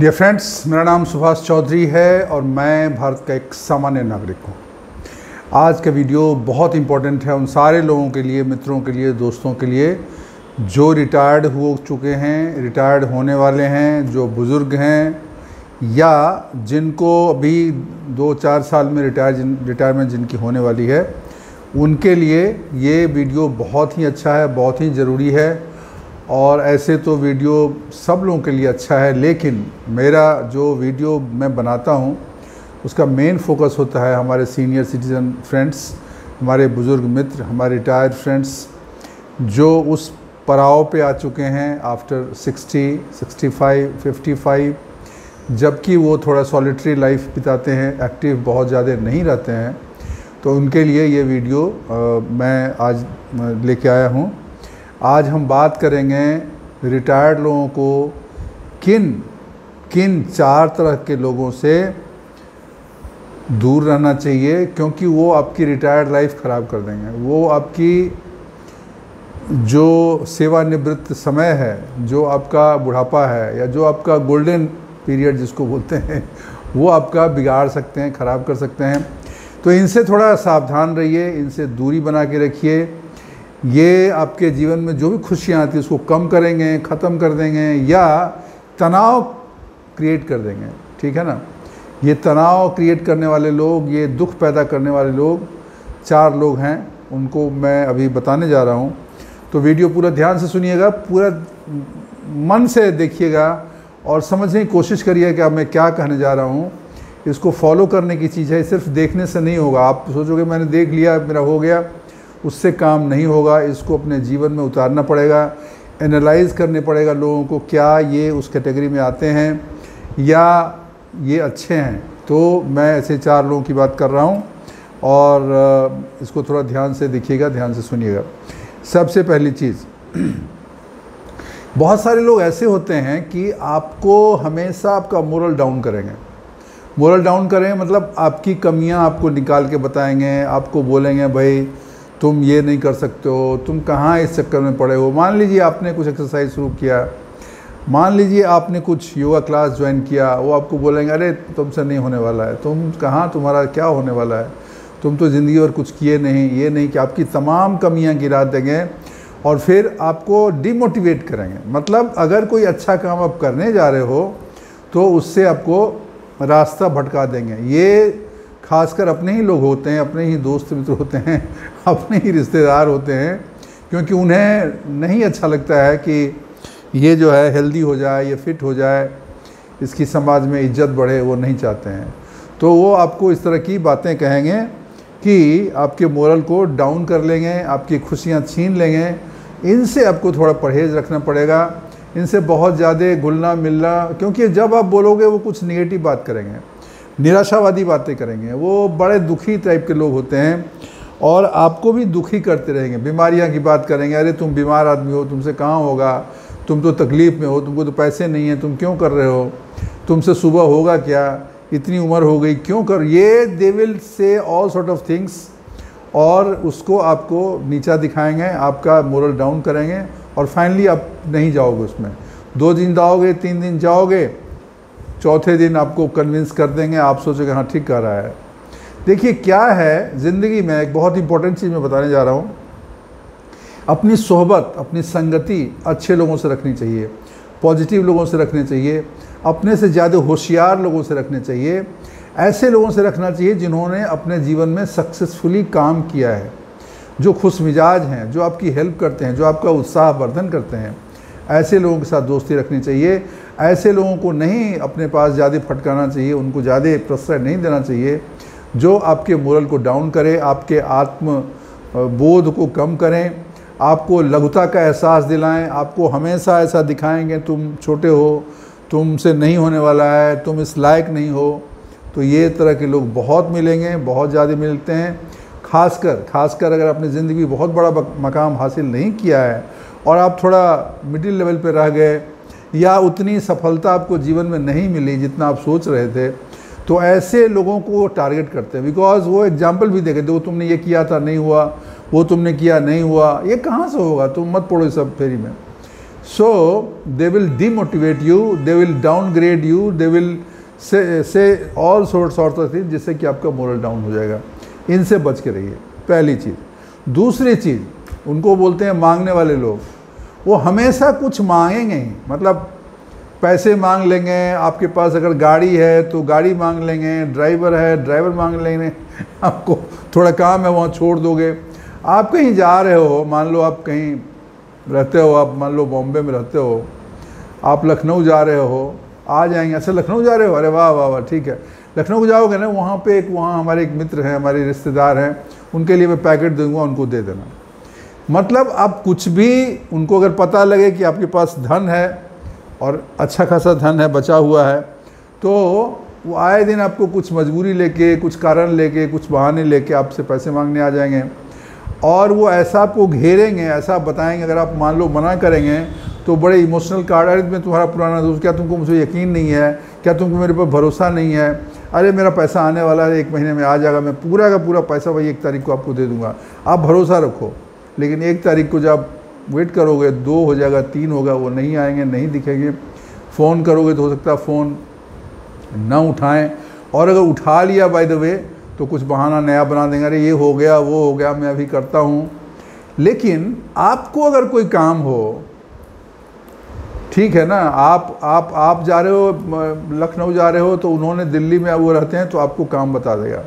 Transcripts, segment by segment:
Dear friends, मेरा नाम सुभाष चौधरी है और मैं भारत का एक सामान्य नागरिक हूँ। आज का वीडियो बहुत इम्पोर्टेंट है उन सारे लोगों के लिए, मित्रों के लिए, दोस्तों के लिए जो रिटायर्ड हो चुके हैं, रिटायर्ड होने वाले हैं, जो बुज़ुर्ग हैं या जिनको अभी 2-4 साल में रिटायरमेंट जिनकी होने वाली है, उनके लिए ये वीडियो बहुत ही अच्छा है, बहुत ही ज़रूरी है। और ऐसे तो वीडियो सब लोगों के लिए अच्छा है, लेकिन मेरा जो वीडियो मैं बनाता हूँ उसका मेन फोकस होता है हमारे सीनियर सिटीज़न फ्रेंड्स, हमारे बुज़ुर्ग मित्र, हमारे रिटायर्ड फ्रेंड्स जो उस पड़ाव पे आ चुके हैं आफ्टर 60, 65, 55, जबकि वो थोड़ा सॉलिटरी लाइफ बिताते हैं, एक्टिव बहुत ज़्यादा नहीं रहते हैं। तो उनके लिए ये वीडियो मैं आज लेके आया हूँ। आज हम बात करेंगे रिटायर्ड लोगों को किन 4 तरह के लोगों से दूर रहना चाहिए, क्योंकि वो आपकी रिटायर्ड लाइफ ख़राब कर देंगे। वो आपकी जो सेवानिवृत्त समय है, जो आपका बुढ़ापा है या जो आपका गोल्डन पीरियड जिसको बोलते हैं, वो आपका बिगाड़ सकते हैं, ख़राब कर सकते हैं। तो इनसे थोड़ा सावधान रहिए, इनसे दूरी बना के रखिए। ये आपके जीवन में जो भी खुशियाँ आती हैं उसको कम करेंगे, ख़त्म कर देंगे या तनाव क्रिएट कर देंगे। ठीक है ना। ये तनाव क्रिएट करने वाले लोग, ये दुख पैदा करने वाले लोग 4 लोग हैं, उनको मैं अभी बताने जा रहा हूँ। तो वीडियो पूरा ध्यान से सुनिएगा, पूरा मन से देखिएगा और समझने की कोशिश करिए कि अब मैं क्या कहने जा रहा हूँ। इसको फॉलो करने की चीज़ है, सिर्फ देखने से नहीं होगा। आप सोचोगे मैंने देख लिया, मेरा हो गया, उससे काम नहीं होगा। इसको अपने जीवन में उतारना पड़ेगा, एनालाइज़ करने पड़ेगा लोगों को, क्या ये उस कैटेगरी में आते हैं या ये अच्छे हैं। तो मैं ऐसे 4 लोगों की बात कर रहा हूँ और इसको थोड़ा ध्यान से देखिएगा, ध्यान से सुनिएगा। सबसे पहली चीज़, बहुत सारे लोग ऐसे होते हैं कि आपको हमेशा आपका मोरल डाउन करेंगे। मोरल डाउन करें मतलब आपकी कमियां आपको निकाल के बताएंगे, आपको बोलेंगे भाई तुम ये नहीं कर सकते हो, तुम कहाँ इस चक्कर में पड़े हो। मान लीजिए आपने कुछ एक्सरसाइज शुरू किया, मान लीजिए आपने कुछ योगा क्लास ज्वाइन किया, वो आपको बोलेंगे अरे तुमसे नहीं होने वाला है, तुम कहाँ, तुम्हारा क्या होने वाला है, तुम तो ज़िंदगी भर कुछ किए नहीं, ये नहीं कि आपकी तमाम कमियाँ गिरा देंगे और फिर आपको डिमोटिवेट करेंगे। मतलब अगर कोई अच्छा काम आप करने जा रहे हो तो उससे आपको रास्ता भटका देंगे। ये खासकर अपने ही लोग होते हैं, अपने ही दोस्त मित्र होते हैं, अपने ही रिश्तेदार होते हैं, क्योंकि उन्हें नहीं अच्छा लगता है कि ये जो है हेल्दी हो जाए, ये फिट हो जाए, इसकी समाज में इज्जत बढ़े, वो नहीं चाहते हैं। तो वो आपको इस तरह की बातें कहेंगे कि आपके मोरल को डाउन कर लेंगे, आपकी खुशियाँ छीन लेंगे। इनसे आपको थोड़ा परहेज़ रखना पड़ेगा, इनसे बहुत ज़्यादा घुलना मिलना, क्योंकि जब आप बोलोगे वो कुछ नेगेटिव बात करेंगे, निराशावादी बातें करेंगे। वो बड़े दुखी टाइप के लोग होते हैं और आपको भी दुखी करते रहेंगे। बीमारियां की बात करेंगे, अरे तुम बीमार आदमी हो, तुमसे कहाँ होगा, तुम तो तकलीफ़ में हो, तुमको तो पैसे नहीं हैं, तुम क्यों कर रहे हो, तुमसे सुबह होगा क्या, इतनी उम्र हो गई, क्यों कर, ये दे will say all sort of things और उसको आपको नीचा दिखाएंगे, आपका मोरल डाउन करेंगे और फाइनली आप नहीं जाओगे उसमें। 2 दिन जाओगे, 3 दिन जाओगे, चौथे दिन आपको कन्विंस कर देंगे, आप सोचोगे हाँ ठीक कर रहा है। देखिए क्या है ज़िंदगी में, एक बहुत इंपॉर्टेंट चीज़ मैं बताने जा रहा हूँ। अपनी सोहबत, अपनी संगति अच्छे लोगों से रखनी चाहिए, पॉजिटिव लोगों से रखने चाहिए, अपने से ज़्यादा होशियार लोगों से रखने चाहिए। ऐसे लोगों से रखना चाहिए जिन्होंने अपने जीवन में सक्सेसफुली काम किया है, जो खुश मिजाज हैं, जो आपकी हेल्प करते हैं, जो आपका उत्साहवर्धन करते हैं। ऐसे लोगों के साथ दोस्ती रखनी चाहिए। ऐसे लोगों को नहीं अपने पास ज़्यादा फटकाना चाहिए, उनको ज़्यादा प्रश्रय नहीं देना चाहिए जो आपके मोरल को डाउन करे, आपके आत्म बोध को कम करें, आपको लघुता का एहसास दिलाएं, आपको हमेशा ऐसा दिखाएंगे तुम छोटे हो, तुमसे नहीं होने वाला है, तुम इस लायक नहीं हो। तो ये तरह के लोग बहुत मिलेंगे, बहुत ज़्यादा मिलते हैं। खासकर अगर आपने ज़िंदगी बहुत बड़ा मकाम हासिल नहीं किया है और आप थोड़ा मिडिल लेवल पे रह गए या उतनी सफलता आपको जीवन में नहीं मिली जितना आप सोच रहे थे, तो ऐसे लोगों को टारगेट करते हैं। बिकॉज वो एग्जाम्पल भी देखे, देखो तुमने ये किया था नहीं हुआ, वो तुमने किया नहीं हुआ, ये कहाँ से होगा, तुम मत पड़ो इस सब फेरी में। So they will demotivate you, they will downgrade you, they will say all sorts of things, जिससे कि आपका मोरल डाउन हो जाएगा। इनसे बच के रहिए, पहली चीज़। दूसरी चीज़, उनको बोलते हैं मांगने वाले लोग। वो हमेशा कुछ मांगेंगे ही, मतलब पैसे मांग लेंगे, आपके पास अगर गाड़ी है तो गाड़ी मांग लेंगे, ड्राइवर है ड्राइवर मांग लेंगे, आपको थोड़ा काम है वहाँ छोड़ दोगे। आप कहीं जा रहे हो, मान लो आप कहीं रहते हो, आप मान लो बॉम्बे में रहते हो, आप लखनऊ जा रहे हो, आ जाएंगे। अच्छा लखनऊ जा रहे हो, अरे वाह वाह वाह, ठीक है। लखनऊ जाओगे ना, वहाँ पे वहाँ हमारे एक मित्र हैं, हमारे रिश्तेदार हैं, उनके लिए मैं पैकेट दूंगा, उनको दे देना। मतलब आप कुछ भी, उनको अगर पता लगे कि आपके पास धन है और अच्छा खासा धन है, बचा हुआ है, तो वो आए दिन आपको कुछ मजबूरी लेके, कुछ कारण लेके, कुछ बहाने लेके आपसे पैसे मांगने आ जाएंगे। और वो ऐसा आपको घेरेंगे, ऐसा बताएंगे, अगर आप मान लो मना करेंगे तो बड़े इमोशनल कार्ड, अरे मैं तुम्हारा पुराना दोस्त, क्या तुमको मुझे यकीन नहीं है, क्या तुमको मेरे पर भरोसा नहीं है, अरे मेरा पैसा आने वाला है, 1 महीने में आ जाएगा, मैं पूरा का पूरा पैसा वही 1 तारीख को आपको दे दूंगा, आप भरोसा रखो। लेकिन 1 तारीख को जब वेट करोगे, 2 हो जाएगा, 3 होगा, वो नहीं आएंगे, नहीं दिखेंगे। फ़ोन करोगे तो हो सकता है फ़ोन ना उठाएं, और अगर उठा लिया बाय द वे तो कुछ बहाना नया बना देंगे, अरे ये हो गया वो हो गया, मैं अभी करता हूँ। लेकिन आपको अगर कोई काम हो, ठीक है ना, आप जा रहे हो, लखनऊ जा रहे हो, तो उन्होंने दिल्ली में वो रहते हैं तो आपको काम बता देगा।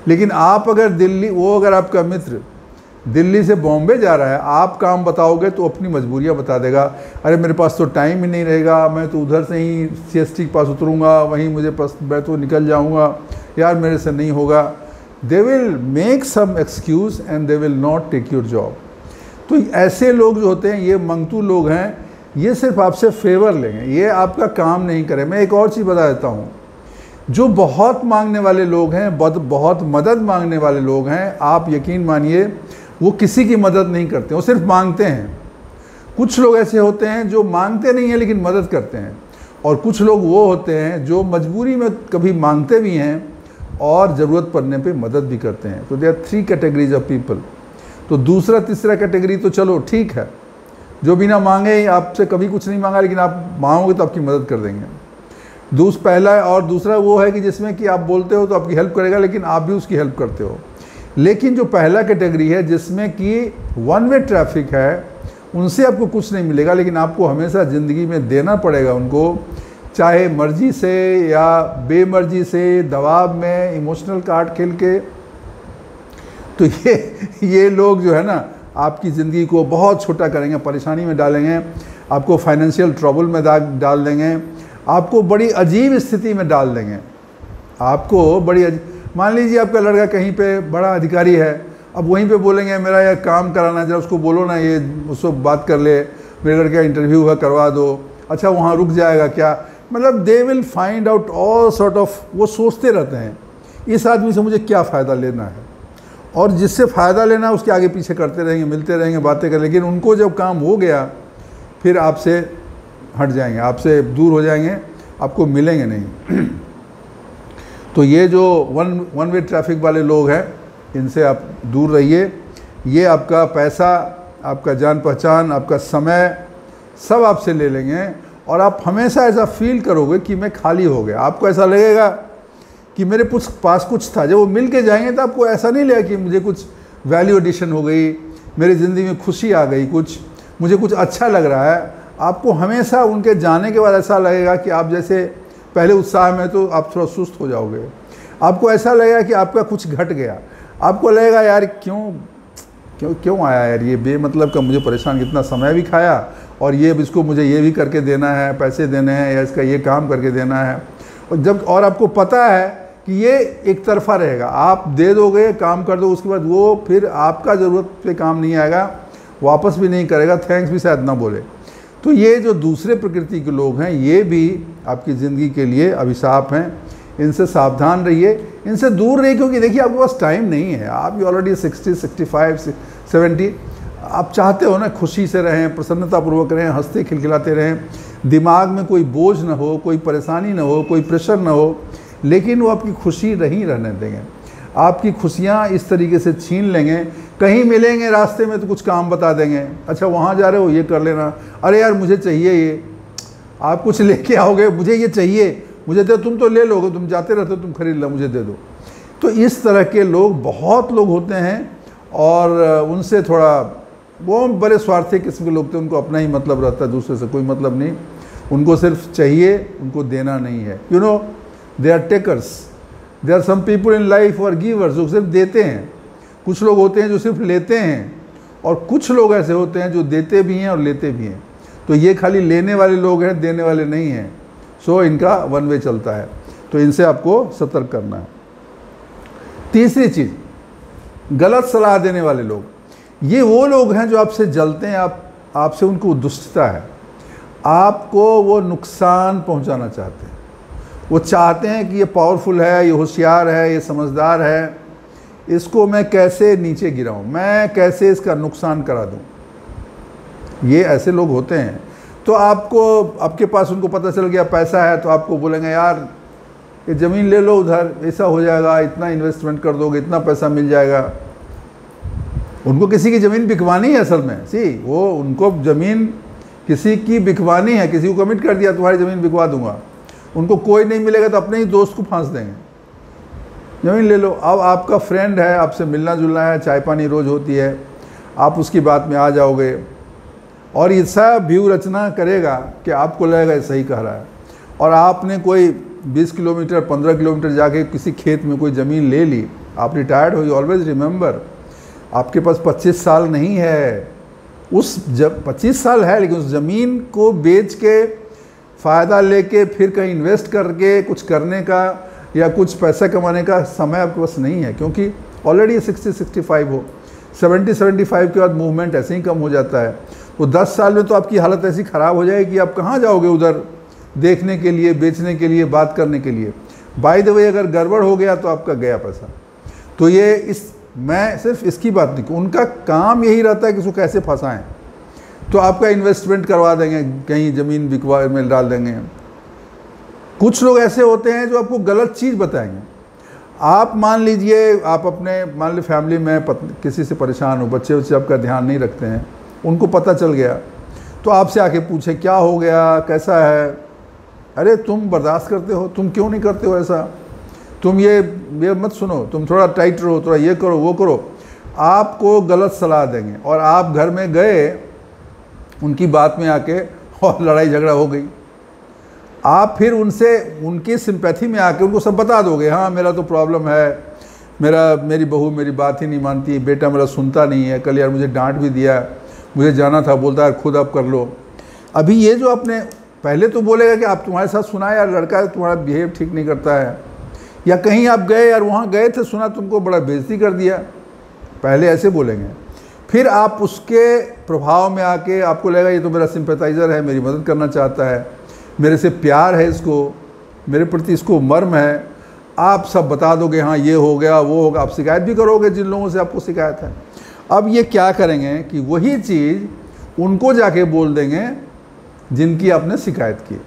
लेकिन आप अगर दिल्ली, वो अगर आपका मित्र दिल्ली से बॉम्बे जा रहा है, आप काम बताओगे तो अपनी मजबूरियां बता देगा, अरे मेरे पास तो टाइम ही नहीं रहेगा, मैं तो उधर से ही CST के पास उतरूँगा, वहीं मुझे मैं तो निकल जाऊँगा, यार मेरे से नहीं होगा। They will make some excuse and they will not take your job. तो ऐसे लोग जो होते हैं, ये मंगतू लोग हैं, ये सिर्फ आपसे फेवर लेंगे, ये आपका काम नहीं करें। मैं एक और चीज़ बता देता हूँ, जो बहुत मांगने वाले लोग हैं, बहुत मदद मांगने वाले लोग हैं, आप यकीन मानिए वो किसी की मदद नहीं करते, वो सिर्फ मांगते हैं। कुछ लोग ऐसे होते हैं जो मांगते नहीं हैं लेकिन मदद करते हैं, और कुछ लोग वो होते हैं जो मजबूरी में कभी मांगते भी हैं और ज़रूरत पड़ने पे मदद भी करते हैं। तो they are 3 categories of people. तो दूसरा तीसरा कैटेगरी तो चलो ठीक है, जो बिना मांगे ही, आपसे कभी कुछ नहीं मांगा लेकिन आप मांगोगे तो आपकी मदद कर देंगे। पहला और दूसरा वो है कि जिसमें कि आप बोलते हो तो आपकी हेल्प करेगा लेकिन आप भी उसकी हेल्प करते हो। लेकिन जो पहला कैटेगरी है जिसमें कि 1 वे ट्रैफिक है, उनसे आपको कुछ नहीं मिलेगा, लेकिन आपको हमेशा ज़िंदगी में देना पड़ेगा उनको, चाहे मर्जी से या बेमर्जी से, दबाव में, इमोशनल कार्ड खेल के। तो ये लोग जो है ना, आपकी ज़िंदगी को बहुत छोटा करेंगे, परेशानी में डालेंगे, आपको फाइनेंशियल ट्रबल में डाल देंगे, आपको बड़ी अजीब स्थिति में डाल देंगे। आपको बड़ी मान लीजिए आपका लड़का कहीं पे बड़ा अधिकारी है, अब वहीं पे बोलेंगे मेरा यह काम कराना है, जरा उसको बोलो ना, ये उसको बात कर ले, मेरे लड़के का इंटरव्यू है करवा दो। अच्छा वहाँ रुक जाएगा क्या, मतलब they will find out all sort of, वो सोचते रहते हैं इस आदमी से मुझे क्या फ़ायदा लेना है, और जिससे फ़ायदा लेना है उसके आगे पीछे करते रहेंगे, मिलते रहेंगे, बातें करें। लेकिन उनको जब काम हो गया फिर आपसे हट जाएंगे, आपसे दूर हो जाएंगे, आपको मिलेंगे नहीं। तो ये जो वन वे ट्रैफिक वाले लोग हैं, इनसे आप दूर रहिए। ये आपका पैसा, आपका जान पहचान, आपका समय सब आपसे ले लेंगे, और आप हमेशा ऐसा फील करोगे कि मैं खाली हो गया। आपको ऐसा लगेगा कि मेरे पास कुछ था। जब वो मिल के जाएंगे तो आपको ऐसा नहीं लगेगा कि मुझे कुछ वैल्यू एडिशन हो गई, मेरी ज़िंदगी में खुशी आ गई, मुझे कुछ अच्छा लग रहा है। आपको हमेशा उनके जाने के बाद ऐसा लगेगा कि आप जैसे पहले उत्साह में तो आप थोड़ा सुस्त हो जाओगे। आपको ऐसा लगेगा कि आपका कुछ घट गया, आपको लगेगा यार क्यों आया यार ये बेमतलब का, मुझे परेशान, कितना समय भी खाया, और ये इसको मुझे ये भी करके देना है, पैसे देने हैं, या इसका ये काम करके देना है। और आपको पता है कि ये एक तरफा रहेगा, आप दे दोगे, काम कर दो, उसके बाद वो फिर आपका ज़रूरत पे काम नहीं आएगा, वापस भी नहीं करेगा, थैंक्स भी शायद ना बोले। तो ये जो दूसरे प्रकृति के लोग हैं, ये भी आपकी ज़िंदगी के लिए अभिशाप हैं। इनसे सावधान रहिए, इनसे दूर रहिए, क्योंकि देखिए आपके पास टाइम नहीं है। आप ऑलरेडी 60, 65, 70, आप चाहते हो ना खुशी से रहें, प्रसन्नतापूर्वक रहें, हंसते खिलखिलाते रहें, दिमाग में कोई बोझ ना हो, कोई परेशानी ना हो, कोई प्रेशर ना हो, लेकिन वो आपकी खुशी नहीं रहने देंगे। आपकी खुशियाँ इस तरीके से छीन लेंगे। कहीं मिलेंगे रास्ते में तो कुछ काम बता देंगे, अच्छा वहाँ जा रहे हो ये कर लेना, अरे यार मुझे चाहिए ये, आप कुछ लेके आओगे मुझे ये चाहिए, मुझे दे, तुम तो ले लोगे, तुम जाते रहते हो, तुम खरीद लो, मुझे दे दो। तो इस तरह के लोग बहुत लोग होते हैं और उनसे थोड़ा, वो बड़े स्वार्थी किस्म के लोग थे, उनको अपना ही मतलब रहता है, दूसरे से कोई मतलब नहीं, उनको सिर्फ चाहिए, उनको देना नहीं है। You know, they are takers, they are some people in life और गिवर्स, जो सिर्फ देते हैं। कुछ लोग होते हैं जो सिर्फ लेते हैं, और कुछ लोग ऐसे होते हैं जो देते भी हैं और लेते भी हैं। तो ये खाली लेने वाले लोग हैं, देने वाले नहीं हैं। सो इनका वन वे चलता है, तो इनसे आपको सतर्क करना है। तीसरी चीज़, गलत सलाह देने वाले लोग। ये वो लोग हैं जो आपसे जलते हैं, आपसे उनको दुष्टता है, आपको वो नुकसान पहुंचाना चाहते हैं। वो चाहते हैं कि ये पावरफुल है, ये होशियार है, ये समझदार है, इसको मैं कैसे नीचे गिराऊं, मैं कैसे इसका नुकसान करा दूं। ये ऐसे लोग होते हैं। तो आपको, आपके पास उनको पता चल गया पैसा है, तो आपको बोलेंगे यार ये ज़मीन ले लो उधर, ऐसा हो जाएगा, इतना इन्वेस्टमेंट कर दोगे, इतना पैसा मिल जाएगा। उनको किसी की ज़मीन बिकवानी है असल में, वो उनको ज़मीन किसी की बिकवानी है, किसी को कमिट कर दिया तुम्हारी ज़मीन बिकवा दूंगा, उनको कोई नहीं मिलेगा तो अपने ही दोस्त को फांस देंगे, ज़मीन ले लो। अब आपका फ्रेंड है, आपसे मिलना जुलना है, चाय पानी रोज़ होती है, आप उसकी बात में आ जाओगे और ऐसा व्यू रचना करेगा कि आपको लगेगा ये सही कह रहा है। और आपने कोई 20 किलोमीटर 15 किलोमीटर जाके किसी खेत में कोई ज़मीन ले ली, आप रिटायर्ड हो, यू ऑलवेज रिमेंबर, आपके पास 25 साल नहीं है, उस 25 साल है, लेकिन उस ज़मीन को बेच के फ़ायदा लेके फिर कहीं इन्वेस्ट करके कुछ करने का या कुछ पैसा कमाने का समय आपके पास नहीं है, क्योंकि ऑलरेडी 60-65 हो, 70-75 के बाद मूवमेंट ऐसे ही कम हो जाता है। तो 10 साल में तो आपकी हालत ऐसी ख़राब हो जाएगी कि आप कहाँ जाओगे उधर देखने के लिए, बेचने के लिए, बात करने के लिए। बाय द वे, अगर गड़बड़ हो गया तो आपका गया पैसा। तो ये मैं सिर्फ इसकी बात नहीं, उनका काम यही रहता है कि उसको कैसे फंसाएं। तो आपका इन्वेस्टमेंट करवा देंगे, कहीं ज़मीन बिकवा में डाल देंगे। कुछ लोग ऐसे होते हैं जो आपको गलत चीज़ बताएंगे। आप मान लीजिए, आप अपने मान ली फैमिली में किसी से परेशान हो, बच्चे बच्चे आपका ध्यान नहीं रखते हैं, उनको पता चल गया तो आपसे आके पूछे क्या हो गया, कैसा है। अरे तुम बर्दाश्त करते हो, तुम क्यों नहीं करते हो ऐसा, तुम ये मत सुनो, तुम थोड़ा टाइट रहो, थोड़ा ये करो वो करो, आपको गलत सलाह देंगे। और आप घर में गए उनकी बात में आके और लड़ाई झगड़ा हो गई, आप फिर उनसे उनकी सिंपैथी में आके उनको सब बता दोगे, हाँ मेरा तो प्रॉब्लम है, मेरी बहू मेरी बात ही नहीं मानती, बेटा मेरा सुनता नहीं है, कल यार मुझे डांट भी दिया, मुझे जाना था, बोलता है खुद आप कर लो। अभी ये जो आपने पहले तो बोलेगा कि आप तुम्हारे साथ सुना यार लड़का तुम्हारा बिहेव ठीक नहीं करता है, या कहीं आप गए यार वहाँ गए थे सुना तुमको बड़ा बेइज्जती कर दिया, पहले ऐसे बोलेंगे। फिर आप उसके प्रभाव में आके आपको लगेगा ये तो मेरा सिंपैथाइज़र है, मेरी मदद करना चाहता है, मेरे से प्यार है इसको, मेरे प्रति इसको मर्म है, आप सब बता दोगे हाँ ये हो गया वो होगा, आप शिकायत भी करोगे जिन लोगों से आपको शिकायत है। अब ये क्या करेंगे कि वही चीज़ उनको जाके बोल देंगे जिनकी आपने शिकायत की।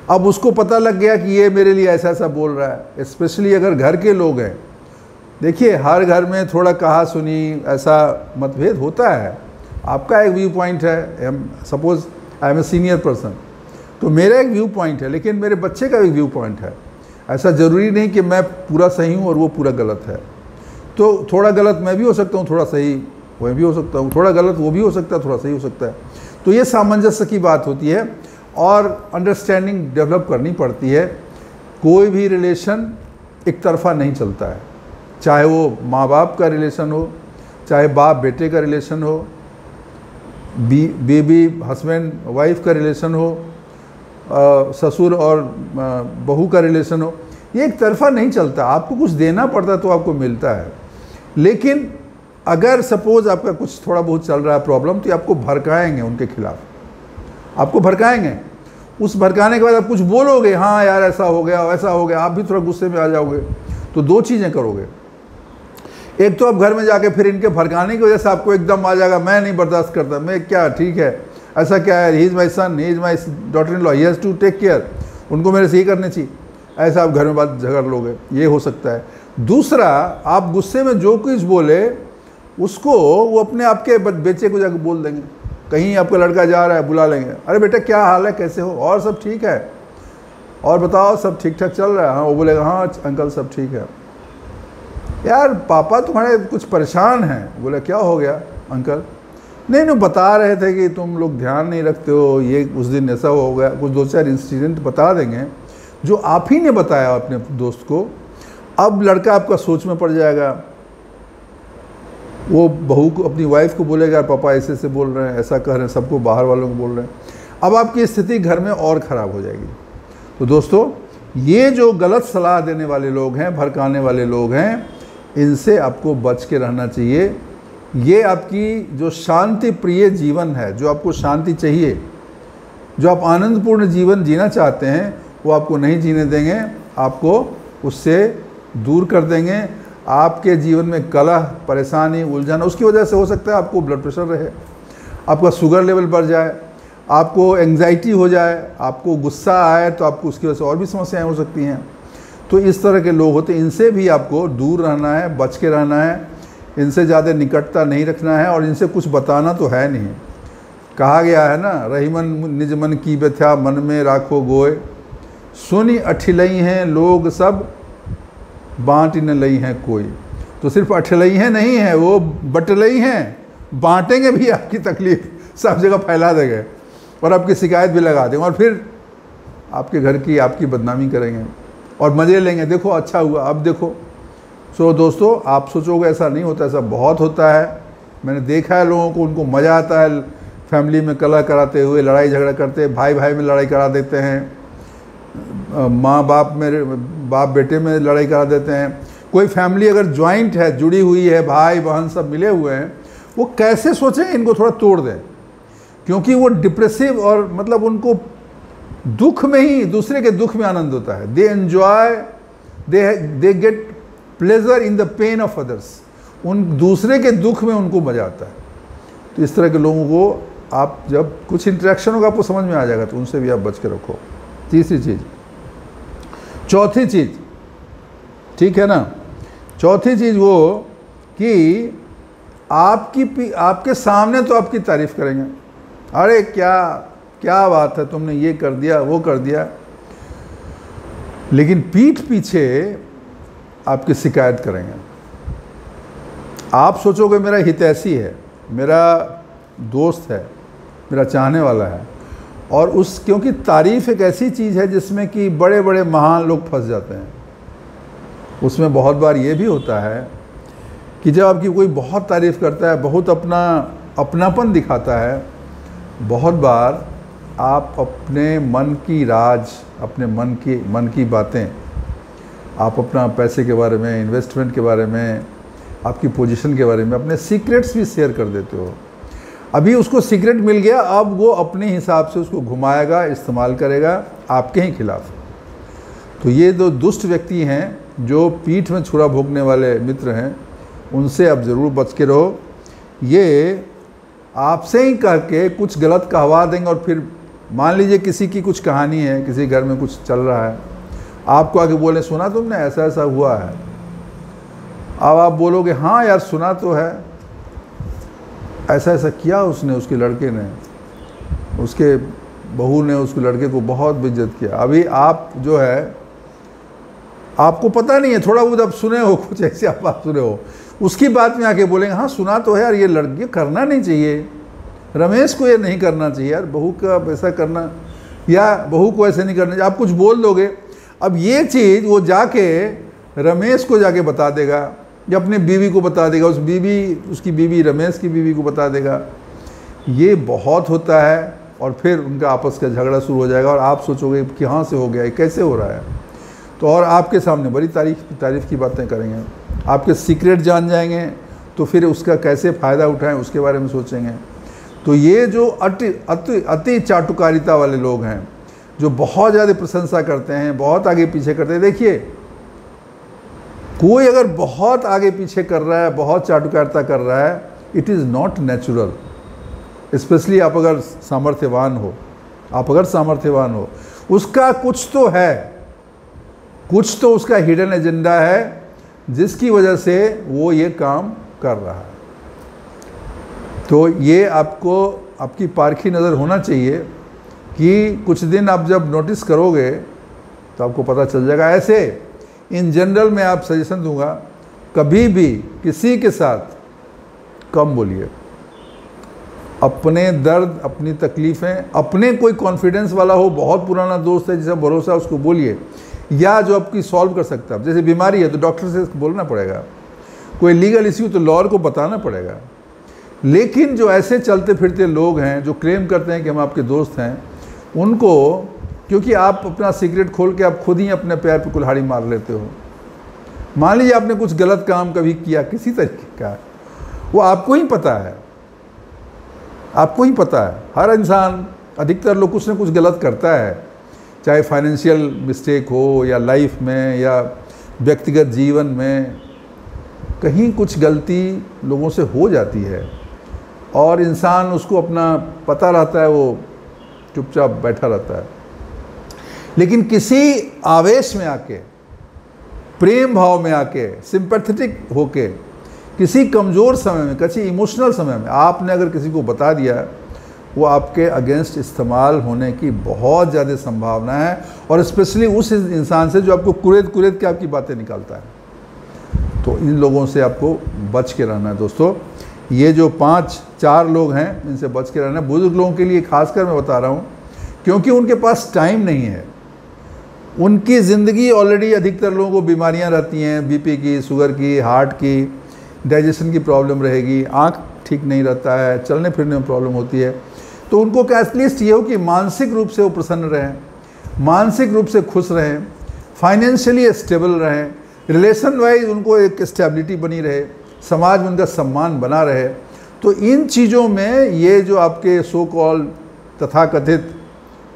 अब उसको पता लग गया कि ये मेरे लिए ऐसा ऐसा बोल रहा है, स्पेशली अगर घर के लोग हैं। देखिए हर घर में थोड़ा कहा सुनी ऐसा मतभेद होता है, आपका एक व्यू पॉइंट है, suppose I am a senior person, तो मेरा एक व्यू पॉइंट है, लेकिन मेरे बच्चे का एक व्यू पॉइंट है। ऐसा ज़रूरी नहीं कि मैं पूरा सही हूँ और वो पूरा गलत है। तो थोड़ा गलत मैं भी हो सकता हूँ, थोड़ा सही वह भी हो सकता हूँ, थोड़ा गलत वो भी हो सकता है, थोड़ा सही हो सकता है। तो ये सामंजस्य की बात होती है और अंडरस्टैंडिंग डेवलप करनी पड़ती है। कोई भी रिलेशन एक तरफा नहीं चलता है, चाहे वो माँ बाप का रिलेशन हो, चाहे बाप बेटे का रिलेशन हो, बेबी हस्बैंड वाइफ का रिलेशन हो, ससुर और बहू का रिलेशन हो, ये एक तरफा नहीं चलता। आपको कुछ देना पड़ता है तो आपको मिलता है। लेकिन अगर सपोज आपका कुछ थोड़ा बहुत चल रहा है प्रॉब्लम, तो आपको भड़काएंगे उनके खिलाफ, आपको भड़काएंगे। उस भड़काने के बाद आप कुछ बोलोगे, हाँ यार ऐसा हो गया वैसा हो गया, आप भी थोड़ा गुस्से में आ जाओगे। तो दो चीज़ें करोगे, एक तो आप घर में जाके फिर इनके भड़काने की वजह से आपको एकदम आ जाएगा मैं नहीं बर्दाश्त करता, मैं क्या ठीक है ऐसा क्या है, he is my son, he is my daughter in law, he has to take care, उनको मेरे से ही करनी चाहिए, ऐसा आप घर में बात झगड़ लोगे, ये हो सकता है। दूसरा, आप गुस्से में जो कुछ बोले उसको वो अपने आपके बेचे को जाकर बोल देंगे। कहीं आपका लड़का जा रहा है, बुला लेंगे, अरे बेटा क्या हाल है, कैसे हो, और सब ठीक है, और बताओ सब ठीक ठाक चल रहा है। हाँ, वो बोलेगा हाँ अंकल सब ठीक है। यार पापा तुम्हारे कुछ परेशान हैं। बोले क्या हो गया अंकल? नहीं बता रहे थे कि तुम लोग ध्यान नहीं रखते हो, ये उस दिन ऐसा हो गया। कुछ 2-4 इंसिडेंट बता देंगे जो आप ही ने बताया अपने दोस्त को। अब लड़का आपका सोच में पड़ जाएगा, वो बहू को, अपनी वाइफ को बोलेगा पापा ऐसे ऐसे बोल रहे हैं, ऐसा कह रहे हैं, सबको बाहर वालों को बोल रहे हैं। अब आपकी स्थिति घर में और ख़राब हो जाएगी। तो दोस्तों, ये जो गलत सलाह देने वाले लोग हैं, भड़काने वाले लोग हैं, इनसे आपको बच के रहना चाहिए। ये आपकी जो शांति प्रिय जीवन है, जो आपको शांति चाहिए, जो आप आनंदपूर्ण जीवन जीना चाहते हैं, वो आपको नहीं जीने देंगे, आपको उससे दूर कर देंगे। आपके जीवन में कलह, परेशानी, उलझन, उसकी वजह से हो सकता है आपको ब्लड प्रेशर रहे, आपका शुगर लेवल बढ़ जाए, आपको एंग्जाइटी हो जाए, आपको गुस्सा आए तो आपको उसकी वजह से और भी समस्याएं हो सकती हैं। तो इस तरह के लोग होते हैं, इनसे भी आपको दूर रहना है, बच के रहना है, इनसे ज़्यादा निकटता नहीं रखना है, और इनसे कुछ बताना तो है नहीं। कहा गया है ना, रहीमन निज मन की व्यथा मन में राखो गोय, सुनी अठिलई हैं लोग सब बाँट न लई हैं कोई। तो सिर्फ अठिलई हैं नहीं है, वो बटलई हैं, बांटेंगे भी आपकी तकलीफ, सब जगह फैला देंगे और आपकी शिकायत भी लगा देंगे, और फिर आपके घर की, आपकी बदनामी करेंगे और मज़े लेंगे, देखो अच्छा हुआ, अब देखो। सो दोस्तों, आप सोचोगे ऐसा नहीं होता, ऐसा बहुत होता है। मैंने देखा है लोगों को, उनको मज़ा आता है फैमिली में कलह कराते हुए, लड़ाई झगड़ा करते, भाई भाई में लड़ाई करा देते हैं, माँ बाप में, बाप बेटे में लड़ाई करा देते हैं। कोई फैमिली अगर ज्वाइंट है, जुड़ी हुई है, भाई बहन सब मिले हुए हैं, वो कैसे सोचें इनको थोड़ा तोड़ दें, क्योंकि वो डिप्रेसिव, और मतलब उनको दुख में ही, दूसरे के दुख में आनंद होता है। They enjoy, they get pleasure in the pain of others. उन दूसरे के दुख में उनको मज़ा आता है। तो इस तरह के लोगों को आप, जब कुछ इंटरेक्शन होगा आपको समझ में आ जाएगा, तो उनसे भी आप बच के रखो। तीसरी चीज़। चौथी चीज़, ठीक है ना, चौथी चीज़ वो कि आपके सामने तो आपकी तारीफ़ करेंगे, अरे क्या बात है, तुमने ये कर दिया, वो कर दिया, लेकिन पीठ पीछे आपकी शिकायत करेंगे। आप सोचोगे मेरा हितैषी है, मेरा दोस्त है, मेरा चाहने वाला है, और क्योंकि तारीफ़ एक ऐसी चीज़ है जिसमें कि बड़े बड़े महान लोग फंस जाते हैं। उसमें बहुत बार ये भी होता है कि जब आपकी कोई बहुत तारीफ़ करता है, बहुत अपनापन दिखाता है, बहुत बार आप अपने मन की राज, अपने मन की बातें, आप अपना पैसे के बारे में, इन्वेस्टमेंट के बारे में, आपकी पोजीशन के बारे में, अपने सीक्रेट्स भी शेयर कर देते हो। अभी उसको सीक्रेट मिल गया, अब वो अपने हिसाब से उसको घुमाएगा, इस्तेमाल करेगा आपके ही खिलाफ। तो ये दो दुष्ट व्यक्ति हैं, जो पीठ में छुरा भोंकने वाले मित्र हैं, उनसे आप ज़रूर बच के रहो। ये आपसे ही कह के कुछ गलत कहवा देंगे, और फिर मान लीजिए किसी की कुछ कहानी है, किसी घर में कुछ चल रहा है, आपको आके बोले सुना तुमने, ऐसा ऐसा हुआ है। अब आप बोलोगे हाँ यार सुना तो है, ऐसा ऐसा किया उसने, उसके लड़के ने, उसके बहू ने उसके लड़के को बहुत बेइज्जत किया। अभी आप जो है, आपको पता नहीं है, थोड़ा बहुत आप सुने हो, कुछ ऐसे आप सुने हो, उसकी बात में आके बोलेंगे हाँ सुना तो है यार, ये लड़के करना नहीं चाहिए, रमेश को ये नहीं करना चाहिए यार, बहू का ऐसा करना, या बहू को ऐसे नहीं करना चाहिए, आप कुछ बोल दोगे। अब ये चीज़ वो जाके रमेश को जाके बता देगा, या अपनी बीवी को बता देगा, उसकी बीवी रमेश की बीवी को बता देगा। ये बहुत होता है, और फिर उनका आपस का झगड़ा शुरू हो जाएगा, और आप सोचोगे कि कहाँ से हो गया, कैसे हो रहा है। तो और आपके सामने बड़ी तारीफ़ की बातें करेंगे, आपके सीक्रेट जान जाएंगे, तो फिर उसका कैसे फ़ायदा उठाएं उसके बारे में सोचेंगे। तो ये जो अति चाटुकारिता वाले लोग हैं, जो बहुत ज़्यादा प्रशंसा करते हैं, बहुत आगे पीछे करते हैं। देखिए, कोई अगर बहुत आगे पीछे कर रहा है, बहुत चाटुकारिता कर रहा है, it is not natural. Specially आप अगर सामर्थ्यवान हो, उसका कुछ तो है, कुछ तो उसका हिडन एजेंडा है, जिसकी वजह से वो ये काम कर रहा है। तो ये आपको आपकी पारखी नज़र होना चाहिए कि कुछ दिन आप जब नोटिस करोगे तो आपको पता चल जाएगा। ऐसे इन जनरल में आप सजेशन दूंगा, कभी भी किसी के साथ कम बोलिए। अपने दर्द, अपनी तकलीफ़ें, अपने कोई कॉन्फिडेंस वाला हो, बहुत पुराना दोस्त है जिसे भरोसा है उसको बोलिए, या जो आपकी सॉल्व कर सकता है। जैसे बीमारी है तो डॉक्टर से बोलना पड़ेगा, कोई लीगल इश्यू तो लॉयर को बताना पड़ेगा। लेकिन जो ऐसे चलते फिरते लोग हैं जो क्लेम करते हैं कि हम आपके दोस्त हैं, उनको, क्योंकि आप अपना सीक्रेट खोल के आप खुद ही अपने पैर पर कुल्हाड़ी मार लेते हो। मान लीजिए आपने कुछ गलत काम कभी किया किसी तरीके का, वो आपको ही पता है, आपको ही पता है। हर इंसान, अधिकतर लोग कुछ ना कुछ गलत करता है, चाहे फाइनेंशियल मिस्टेक हो या लाइफ में या व्यक्तिगत जीवन में, कहीं कुछ गलती लोगों से हो जाती है और इंसान उसको अपना पता रहता है, वो चुपचाप बैठा रहता है। लेकिन किसी आवेश में आके, प्रेम भाव में आके, सिंपैथेटिक होके, किसी कमज़ोर समय में, किसी इमोशनल समय में आपने अगर किसी को बता दिया, वो आपके अगेंस्ट इस्तेमाल होने की बहुत ज़्यादा संभावना है, और स्पेशली उस इंसान से जो आपको कुरेद के आपकी बातें निकालता है। तो इन लोगों से आपको बच के रहना है दोस्तों। ये जो 5-4 लोग हैं, इनसे बच के रहना है। बुजुर्ग लोगों के लिए खासकर मैं बता रहा हूँ, क्योंकि उनके पास टाइम नहीं है। उनकी ज़िंदगी ऑलरेडी, अधिकतर लोगों को बीमारियाँ रहती हैं, बीपी की, शुगर की, हार्ट की, डाइजेशन की प्रॉब्लम रहेगी, आँख ठीक नहीं रहता है, चलने फिरने में प्रॉब्लम होती है। तो उनको क्या एटलीस्ट ये हो कि मानसिक रूप से वो प्रसन्न रहें, मानसिक रूप से खुश रहें, फाइनेंशियली स्टेबल रहें, रिलेशन वाइज उनको एक स्टेबिलिटी बनी रहे, समाज में उनका सम्मान बना रहे। तो इन चीज़ों में ये जो आपके सो कॉल तथाकथित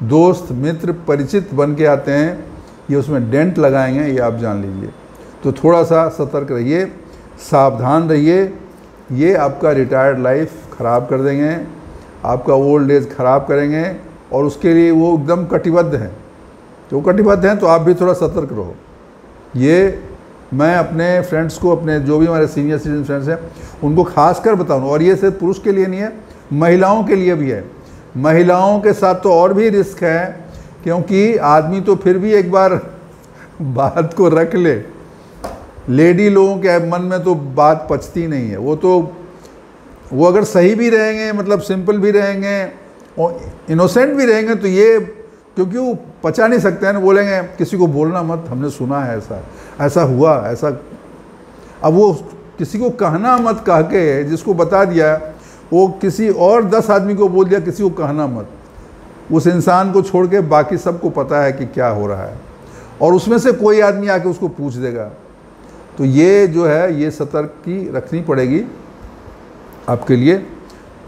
दोस्त, मित्र, परिचित बन के आते हैं, ये उसमें डेंट लगाएंगे, ये आप जान लीजिए। तो थोड़ा सा सतर्क रहिए, सावधान रहिए। ये आपका रिटायर्ड लाइफ ख़राब कर देंगे, आपका ओल्ड एज ख़राब करेंगे, और उसके लिए वो एकदम कटिबद्ध हैं। तो कटिबद्ध हैं तो आप भी थोड़ा सतर्क रहो। ये मैं अपने फ्रेंड्स को, अपने जो भी हमारे सीनियर सिटीजन फ्रेंड्स हैं, उनको खास कर बताऊँ। और ये सिर्फ पुरुष के लिए नहीं है, महिलाओं के लिए भी है। महिलाओं के साथ तो और भी रिस्क है, क्योंकि आदमी तो फिर भी एक बार बात को रख ले, लेडी लोगों के मन में तो बात पचती नहीं है। वो अगर सही भी रहेंगे, मतलब सिंपल भी रहेंगे और इनोसेंट भी रहेंगे, तो ये, क्योंकि वो पचा नहीं सकते हैं ना, बोलेंगे किसी को बोलना मत, हमने सुना है ऐसा हुआ, ऐसा। अब वो किसी को कहना मत कह के, जिसको बता दिया वो किसी और 10 आदमी को बोल दिया किसी को कहना मत, उस इंसान को छोड़ के बाकी सबको पता है कि क्या हो रहा है, और उसमें से कोई आदमी आके उसको पूछ देगा। तो ये जो है, ये सतर्की रखनी पड़ेगी, आपके लिए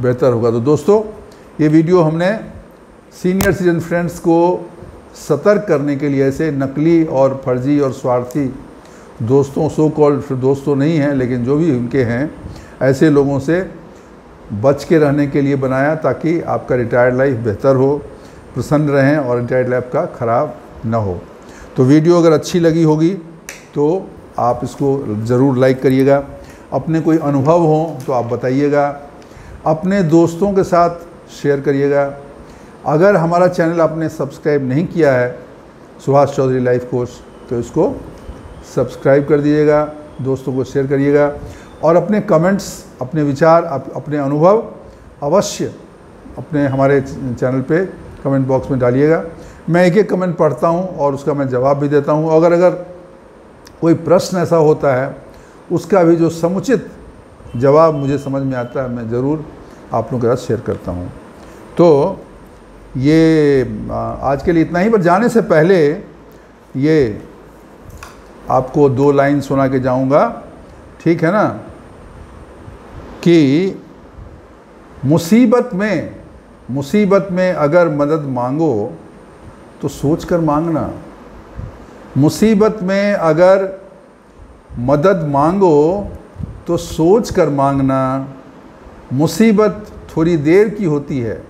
बेहतर होगा। तो दोस्तों, ये वीडियो हमने सीनियर सिटीजन फ्रेंड्स को सतर्क करने के लिए, ऐसे नकली और फर्जी और स्वार्थी दोस्तों, सो कॉल्ड दोस्तों नहीं हैं, लेकिन जो भी उनके हैं, ऐसे लोगों से बच के रहने के लिए बनाया, ताकि आपका रिटायर्ड लाइफ बेहतर हो, प्रसन्न रहें और रिटायर्ड लाइफ का ख़राब ना हो। तो वीडियो अगर अच्छी लगी होगी तो आप इसको ज़रूर लाइक करिएगा। अपने कोई अनुभव हो तो आप बताइएगा, अपने दोस्तों के साथ शेयर करिएगा। अगर हमारा चैनल आपने सब्सक्राइब नहीं किया है, सुभाष चौधरी लाइफ कोच, तो इसको सब्सक्राइब कर दीजिएगा, दोस्तों को शेयर करिएगा, और अपने कमेंट्स, अपने विचार, अपने अनुभव अवश्य अपने हमारे चैनल पे कमेंट बॉक्स में डालिएगा। मैं एक कमेंट पढ़ता हूँ और उसका मैं जवाब भी देता हूँ। अगर कोई प्रश्न ऐसा होता है, उसका भी जो समुचित जवाब मुझे समझ में आता है, मैं ज़रूर आप लोगों के साथ शेयर करता हूँ। तो ये आज के लिए इतना ही। पर जाने से पहले ये आपको 2 लाइन सुना के जाऊँगा, ठीक है ना, कि मुसीबत में अगर मदद मांगो तो सोच कर मांगना। मुसीबत में अगर मदद मांगो तो सोच कर मांगना। मुसीबत थोड़ी देर की होती है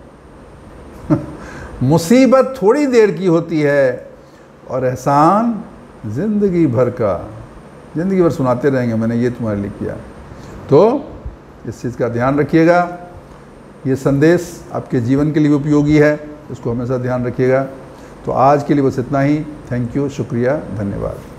मुसीबत थोड़ी देर की होती है, और एहसान ज़िंदगी भर का। ज़िंदगी भर सुनाते रहेंगे मैंने ये तुम्हारे लिए किया। तो इस चीज़ का ध्यान रखिएगा, ये संदेश आपके जीवन के लिए उपयोगी है, इसको हमेशा ध्यान रखिएगा। तो आज के लिए बस इतना ही। थैंक यू, शुक्रिया, धन्यवाद।